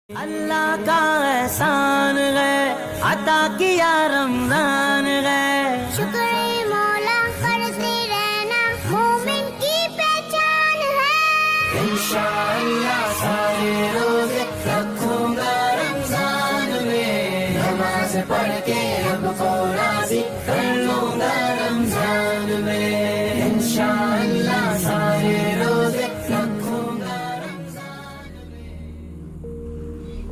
अल्लाह का एहसान है, अता किया रमजान है। शुक्र मौला करते रहना मोमिन की पहचान है। इंशाअल्लाह सारे रोजे रखूंगा रमजान में, नमाज पढ़ के रब को राजी कर लूंगा रमजान में। इंशाअल्लाह सारे रोजे रखूंगा रमजान में।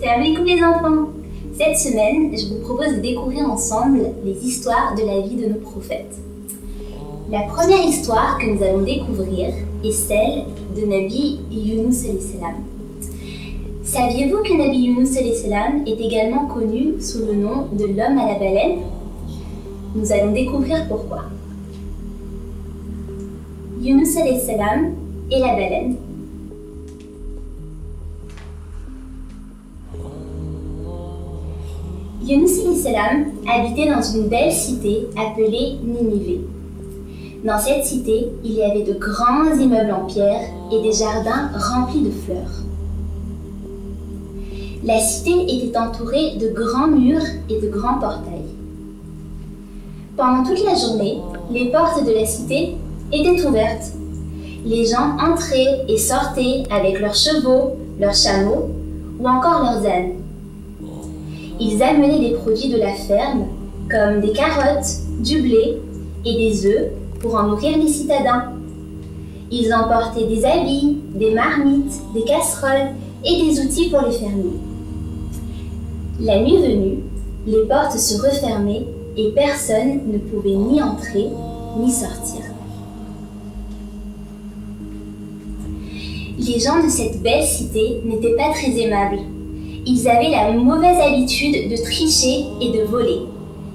Salam alaikum les enfants. Cette semaine, je vous propose de découvrir ensemble les histoires de la vie de nos prophètes. La première histoire que nous allons découvrir est celle de Nabi Yunus alayhi salam. Saviez-vous que Nabi Yunus alayhi salam est également connu sous le nom de l'homme à la baleine? Nous allons découvrir pourquoi. Yunus alayhi salam et la baleine. Yunus alayhi salam habitait dans une belle cité appelée Ninivé. Dans cette cité, il y avait de grands immeubles en pierre et des jardins remplis de fleurs. La cité était entourée de grands murs et de grands portails. Pendant toute la journée, les portes de la cité étaient ouvertes. Les gens entraient et sortaient avec leurs chevaux, leurs chameaux ou encore leurs ânes. Ils amenaient des produits de la ferme, comme des carottes, du blé et des œufs pour en nourrir les citadins. Ils emportaient des habits, des marmites, des casseroles et des outils pour les fermiers. La nuit venue, les portes se refermaient et personne ne pouvait ni entrer ni sortir. Les gens de cette belle cité n'étaient pas très aimables. Ils avaient la mauvaise habitude de tricher et de voler.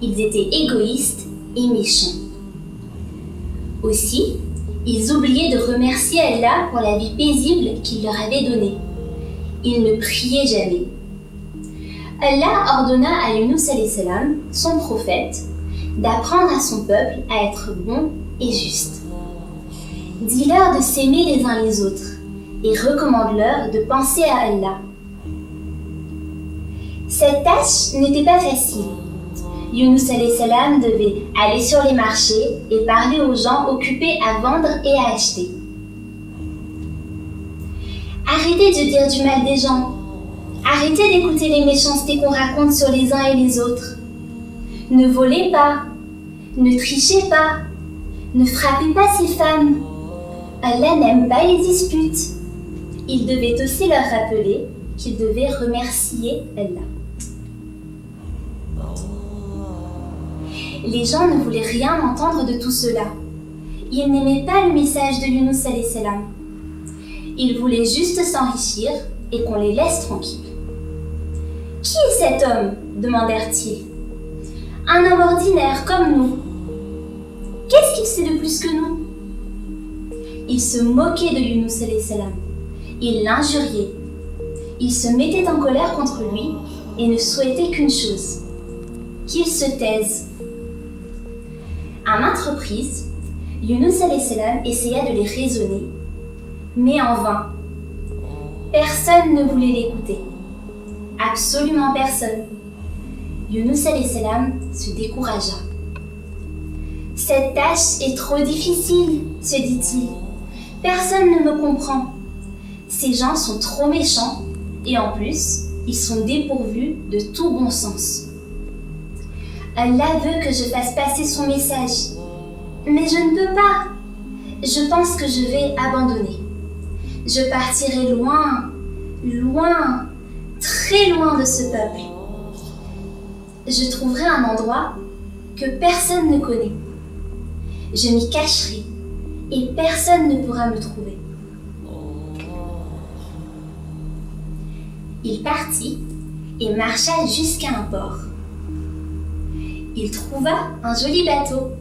Ils étaient égoïstes et méchants. Aussi, ils oubliaient de remercier Allah pour la vie paisible qu'il leur avait donnée. Ils ne priaient jamais. Allah ordonna à Yunus alayhi salam, son prophète, d'apprendre à son peuple à être bon et juste. Dis-leur de s'aimer les uns les autres et recommande-leur de penser à Allah. Cette tâche n'était pas facile. Yunus alayhi salam devait aller sur les marchés et parler aux gens occupés à vendre et à acheter. Arrêtez de dire du mal des gens. Arrêtez d'écouter les méchancetés qu'on raconte sur les uns et les autres. Ne volez pas. Ne trichez pas. Ne frappez pas ces femmes. Allah n'aime pas les disputes. Il devait aussi leur rappeler qu'ils devaient remercier Allah. Les gens ne voulaient rien entendre de tout cela. Ils n'aimaient pas le message de Yunus alayhi salam. Ils voulaient juste s'enrichir et qu'on les laisse tranquilles. « Qui est cet homme ?» demandèrent-ils. « Un homme ordinaire comme nous. Qu'est-ce qu'il sait de plus que nous ?» Ils se moquaient de Yunus alayhi salam. Ils l'injuriaient. Ils se mettaient en colère contre lui et ne souhaitaient qu'une chose, qu'il se taise. À maintes reprises, Yunus alayhi salam essaya de les raisonner, mais en vain. Personne ne voulait l'écouter. Absolument personne. Yunus alayhi salam se découragea. « Cette tâche est trop difficile, se dit-il. Personne ne me comprend. Ces gens sont trop méchants et en plus, ils sont dépourvus de tout bon sens. Allah veut que je fasse passer son message, mais je ne peux pas. Je pense que je vais abandonner. Je partirai loin, loin, très loin de ce peuple. Je trouverai un endroit que personne ne connaît. Je m'y cacherai et personne ne pourra me trouver. » Il partit et marcha jusqu'à un port. Il trouva un joli bateau.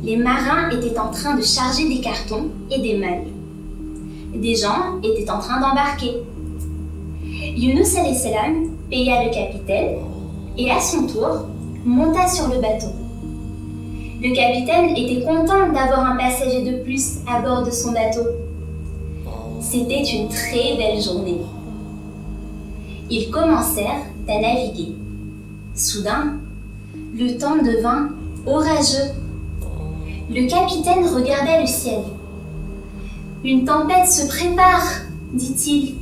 Les marins étaient en train de charger des cartons et des malles. Des gens étaient en train d'embarquer. Yunus alayhi salam paya le capitaine et à son tour monta sur le bateau. Le capitaine était content d'avoir un passager de plus à bord de son bateau. C'était une très belle journée. Ils commencèrent à naviguer. Soudain, le temps devint orageux. Le capitaine regardait le ciel. « Une tempête se prépare, dit-il.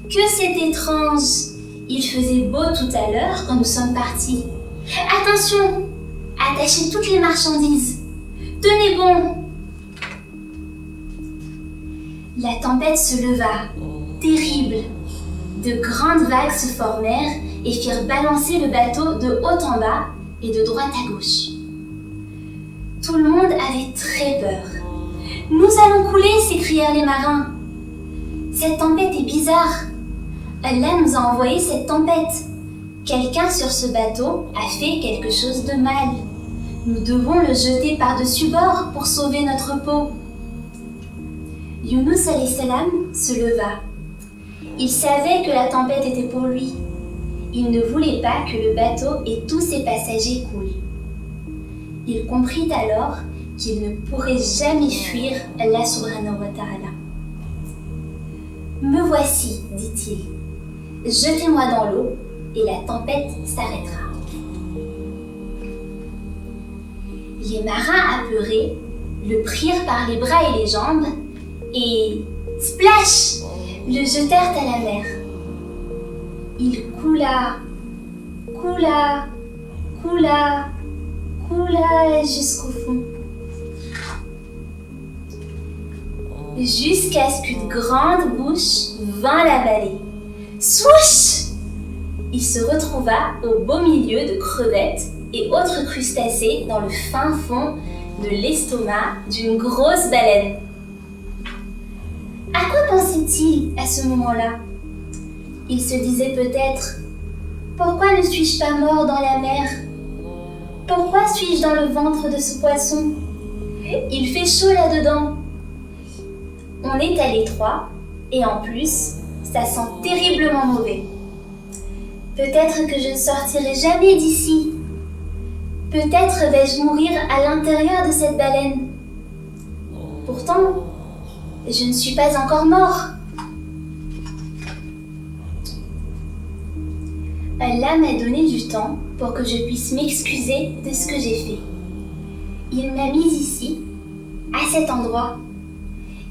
Que c'est étrange! Il faisait beau tout à l'heure quand nous sommes partis. Attention! Attachez toutes les marchandises. Tenez bon! » La tempête se leva, terrible. De grandes vagues se formèrent et firent balancer le bateau de haut en bas et de droite à gauche. Tout le monde avait très peur. « Nous allons couler !» s'écrièrent les marins. « Cette tempête est bizarre. Allah nous a envoyé cette tempête. Quelqu'un sur ce bateau a fait quelque chose de mal. Nous devons le jeter par-dessus bord pour sauver notre peau. » Yunus alayhi salam se leva. Il savait que la tempête était pour lui. Il ne voulait pas que le bateau et tous ses passagers coulent. Il comprit alors qu'il ne pourrait jamais fuir Allah subhanahu wa ta'ala. « Me voici, dit-il. Jetez-moi dans l'eau et la tempête s'arrêtera. » Les marins apeurés le prirent par les bras et les jambes et, splash, le jetèrent à la mer. Il coula, coula, coula, coula jusqu'au fond. Jusqu'à ce qu'une grande bouche vint l'avaler. Swoosh! Il se retrouva au beau milieu de crevettes et autres crustacés dans le fin fond de l'estomac d'une grosse baleine. À quoi pensait-il à ce moment-là? Il se disait peut-être « Pourquoi ne suis-je pas mort dans la mer? Pourquoi suis-je dans le ventre de ce poisson? Il fait chaud là-dedans. On est à l'étroit et en plus, ça sent terriblement mauvais. Peut-être que je ne sortirai jamais d'ici. Peut-être vais-je mourir à l'intérieur de cette baleine. Pourtant, je ne suis pas encore mort. » Allah m'a donné du temps pour que je puisse m'excuser de ce que j'ai fait. Il m'a mise ici, à cet endroit.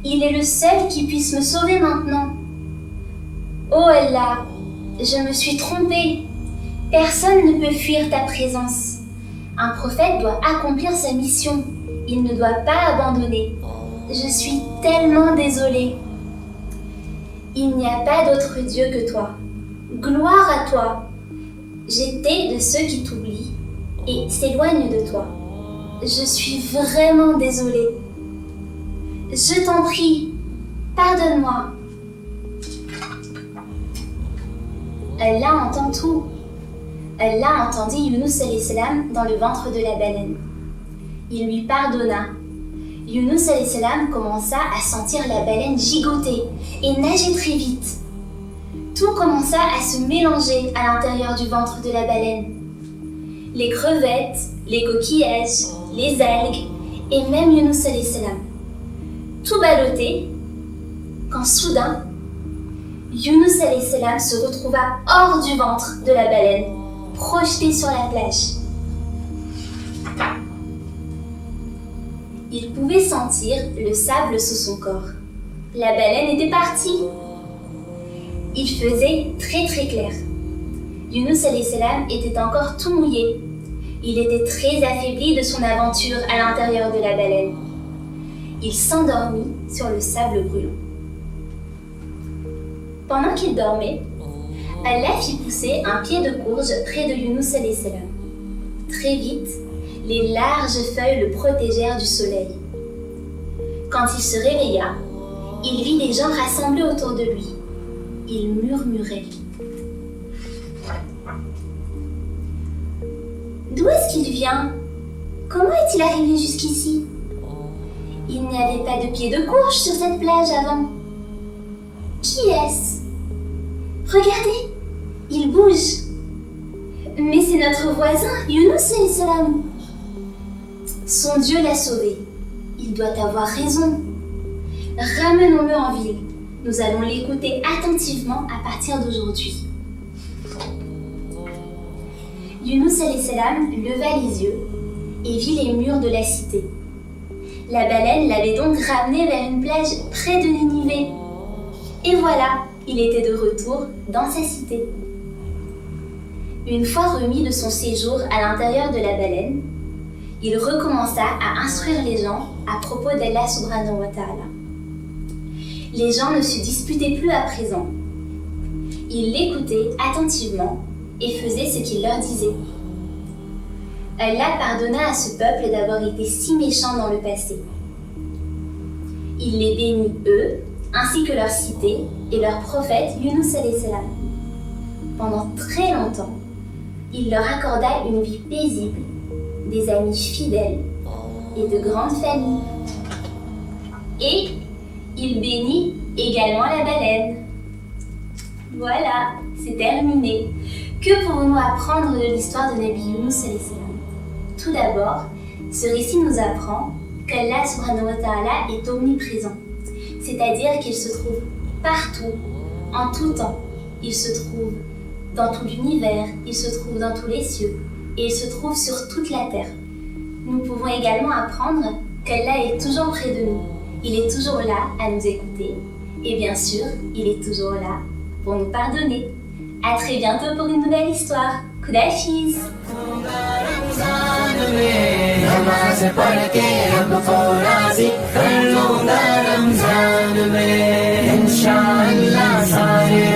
Il est le seul qui puisse me sauver maintenant. Oh Allah, je me suis trompée. Personne ne peut fuir ta présence. Un prophète doit accomplir sa mission. Il ne doit pas abandonner. Je suis tellement désolée. Il n'y a pas d'autre Dieu que toi. Gloire à toi. J'étais de ceux qui t'oublient et s'éloignent de toi. Je suis vraiment désolée. Je t'en prie, pardonne-moi. Allah entend tout. Allah entendit Yunus alayhi salam dans le ventre de la baleine. Il lui pardonna. Yunus alayhi salam commença à sentir la baleine gigoter et nager très vite. Tout commença à se mélanger à l'intérieur du ventre de la baleine. Les crevettes, les coquillages, les algues et même Yunus alayhi salam. Tout ballotté, quand soudain, Yunus alayhi salam se retrouva hors du ventre de la baleine, projeté sur la plage. Il pouvait sentir le sable sous son corps. La baleine était partie. Il faisait très très clair. Yunus alayhi salam était encore tout mouillé. Il était très affaibli de son aventure à l'intérieur de la baleine. Il s'endormit sur le sable brûlant. Pendant qu'il dormait, Allah fit pousser un pied de courge près de Yunus alayhi salam. Très vite, les larges feuilles le protégèrent du soleil. Quand il se réveilla, il vit des gens rassemblés autour de lui. Il murmurait. D'où est-ce qu'il vient? Comment est-il arrivé jusqu'ici? Il n'y avait pas de pied de courge sur cette plage avant. Qui est-ce? Regardez, il bouge. Mais c'est notre voisin, Yunus alayhi salam. Son Dieu l'a sauvé. Il doit avoir raison. Ramenons-le en ville. Nous allons l'écouter attentivement à partir d'aujourd'hui. Yunus alayhi salam leva les yeux et vit les murs de la cité. La baleine l'avait donc ramené vers une plage près de Ninive. Et voilà, il était de retour dans sa cité. Une fois remis de son séjour à l'intérieur de la baleine, il recommença à instruire les gens à propos d'Allah subhanahu wa ta'ala. Les gens ne se disputaient plus à présent. Ils l'écoutaient attentivement et faisaient ce qu'il leur disait. Allah pardonna à ce peuple d'avoir été si méchant dans le passé. Il les bénit eux, ainsi que leur cité et leur prophète Yunus alayhi salam. Pendant très longtemps, il leur accorda une vie paisible, des amis fidèles et de grandes familles. Et il bénit également la baleine. Voilà, c'est terminé. Que pouvons-nous apprendre de l'histoire de Nabi Yunus alayhi salam? Tout d'abord, ce récit nous apprend qu'Allah subhanahu wa ta'ala est omniprésent, c'est-à-dire qu'il se trouve partout, en tout temps. Il se trouve dans tout l'univers, il se trouve dans tous les cieux, et il se trouve sur toute la terre. Nous pouvons également apprendre qu'Allah est toujours près de nous. Il est toujours là à nous écouter, et bien sûr, il est toujours là pour nous pardonner. À très bientôt pour une nouvelle histoire. Khudafiz. नमाज़ पढ़ के रब को राज़ी कर लूँगा रमज़ान में इंशाअल्लाह सारे